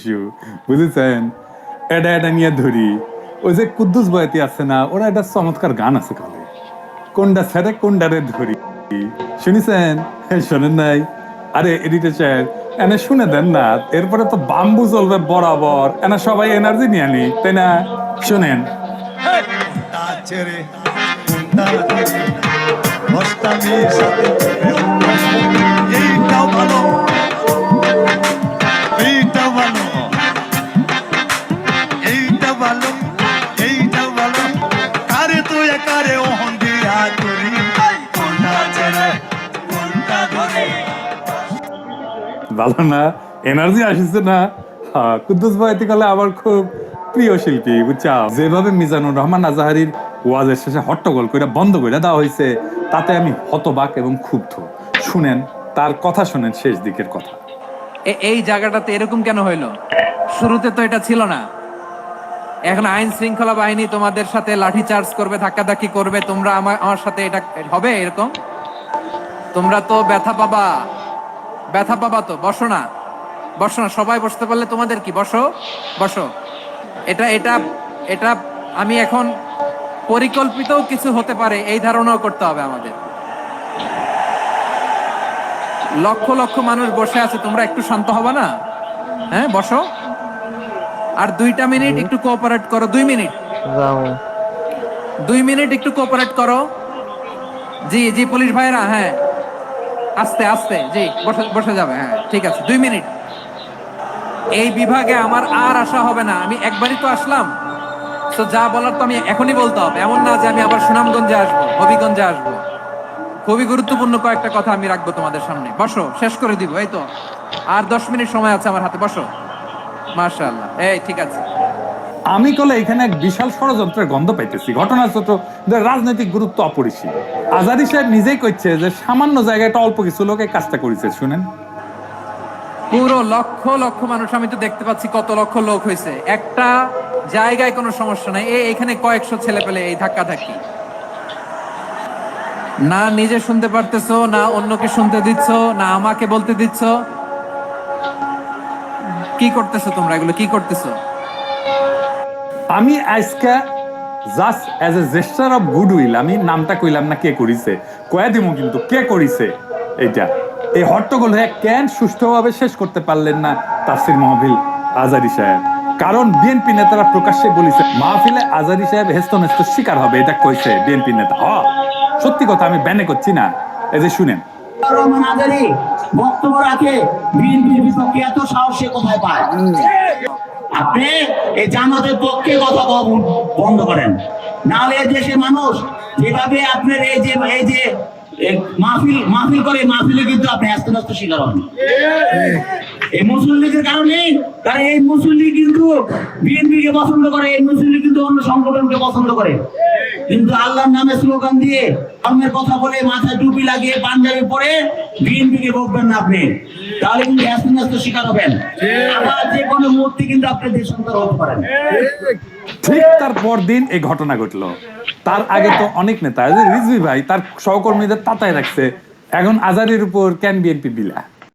Issue, বুঝেছেন? এটা নিয়ে ধরি, ওই যে কুদ্দুস বয়াতি আছে না, ওরা একটা চমৎকার গান আছে কালে, কোনটা ছেড়ে কোনটারে ধরি, শুনেছেন? শোনেন নাই? আরে এডিটর সাহেব, এনে শুনে দেন না, এরপরে তো বাম্বু চলবে বরাবর, এনা সবাই এনার্জি নিয়ে আনি, তাই না? শোনেন। এইটাও ভালো, এইটা ভালো, এইটা ভালো, এইটা ভালো, কারে তুই কারে ওহন দিয়া করি, কোনটা ছেড়ে কোনটা ধরে। ভালো না? এনার্জি আসছে না? হ্যাঁ, কুদ্দুস বয়াতি কালে আমার খুব প্রিয় শিল্পী, বুঝছা? যেভাবে মিজানুর রহমান আজাহারির ওয়াজের শেষে হট্টগোল করে বন্ধ করে দেওয়া হয়েছে, তাতে আমি হতবাক এবং ক্ষুব্ধ। শুনেন তার কথা, শুনেন শেষ দিকের কথা। এই জায়গাটাতে এরকম কেন হইলো? শুরুতে তো এটা ছিল না। এখন আইন শৃঙ্খলা বাহিনী তোমাদের সাথে লাঠি চার্জ করবে, ধাক্কাধাক্কি করবে, তোমরা আমার সাথে এটা হবে এরকম? তোমরা তো ব্যথা পাবা, ব্যথা পাবা তো। বসো না, বসো না, সবাই বসতে পারলে তোমাদের কি, বসো বসো। এটা এটা এটা আমি এখন পরিকল্পিত কিছু হতে পারে এই ধারণাও করতে হবে আমাদের। লক্ষ লক্ষ মানুষ বসে আছে, তোমরা একটু শান্ত হবে না? হ্যাঁ, বসো। আর 2টা মিনিট একটু কোঅপারেট করো। 2 মিনিট, 2 মিনিট একটু কোঅপারেট করো। জি জি, পুলিশ ভাইরা, হ্যাঁ, আস্তে আস্তে, জি, বসে বসে যাবে। হ্যাঁ, ঠিক আছে, 2 মিনিট। এই বিভাগে আমার আর আসা হবে না, আমি একবারই তো আসলাম, তো যা বলার তো আমি এখনই বলতে হবে। এমন না যে আমি আবার সুনামগঞ্জে আসবো, হবিগঞ্জে আসবো। খুবই গুরুত্বপূর্ণ কয়েকটা কথা আমি রাখবো তোমাদের সামনে। বসো, শেষ করে দিব, এই তো আর 10 মিনিট সময় আছে আমার হাতে। বসো। মাশাআল্লাহ, এই ঠিক আছে। আমি কলে এখানে এক বিশাল ষড়যন্ত্রের গন্ধ পাইতেছি। ঘটনা ছোট, রাজনৈতিক গুরুত্ব অপরিসীম। আজারি সাহেব নিজেই কইছে যে সামান্য জায়গাটা অল্প কিছু লোক এই কাজটা করেছে। শুনেন, পুরো লক্ষ লক্ষ মানুষ, আমি তো দেখতে পাচ্ছি কত লক্ষ লোক হয়েছে একটা জায়গায়, কোনো সমস্যা নাই। এখানে কয়েকশো ছেলে পেলে এই ধাক্কা ধাক্কি, না নিজে শুনতে পারতেছো, না অন্যকে শুনতে দিচ্ছ, না আমাকে বলতে দিচ্ছ। কি করতেছো তোমরা? এগুলো কি করতেছো? আমি আজকে just as a gesture of goodwill, আমি নামটা কইলাম না কে করিছে, কয়া দিমু, কিন্তু কে করিছে এইটা, এই হট্টগোল হয়ে কেন সুষ্ঠুভাবে শেষ করতে পারলেন না তাফসির মাহফিল আজারি সাহেব? কারণ বিএনপি নেতারা প্রকাশ্যে বলেছে মাহফিলে আজারি সাহেব হেস্তনেস্ত শিকার হবে, এটা কইছে বিএনপি নেতা। সত্যি কথা, আমি ব্যানে করছি না। এই যে শুনেন, রহমান আজারি বক্তব্য রাখে, বিএনপির বিপক্ষে এত সাহসে কোথায় পায়? আপনি এই জামাতের পক্ষে কথা বন্ধ করেন, নাহলে দেশের মানুষ যেভাবে আপনার এই যে মাহফিল করে, মাহফিলে কিন্তু আপনি আস্তে আস্তে শিকার হন এই মুসলিম লীগের কারণে। কারণ এই মুসলিম লীগ কিন্তু বিএনপিকে পছন্দ করে, এই মুসলিম লীগ কিন্তু অন্য সংগঠনকে পছন্দ করে। কিন্তু আল্লাহর নামে স্লোগান দিয়ে, ধর্মের কথা বলে, মাথায় টুপি লাগিয়ে, পাঞ্জাবি পরে বিএনপিকে বকবেন না আপনি, তাহলে কিন্তু আস্তে আস্তে শিকার হবেন। আবার যে কোনো মুহূর্তে কিন্তু আপনি দেশান্তর হতে পারেন। ঠিক তার পরদিন এই ঘটনা ঘটলো। তার আগে তো অনেক নেতা, রিজভী ভাই তার সহকর্মীদের তাতায় রাখছে, এখন আজারির উপর কেন বিএনপি বিলা?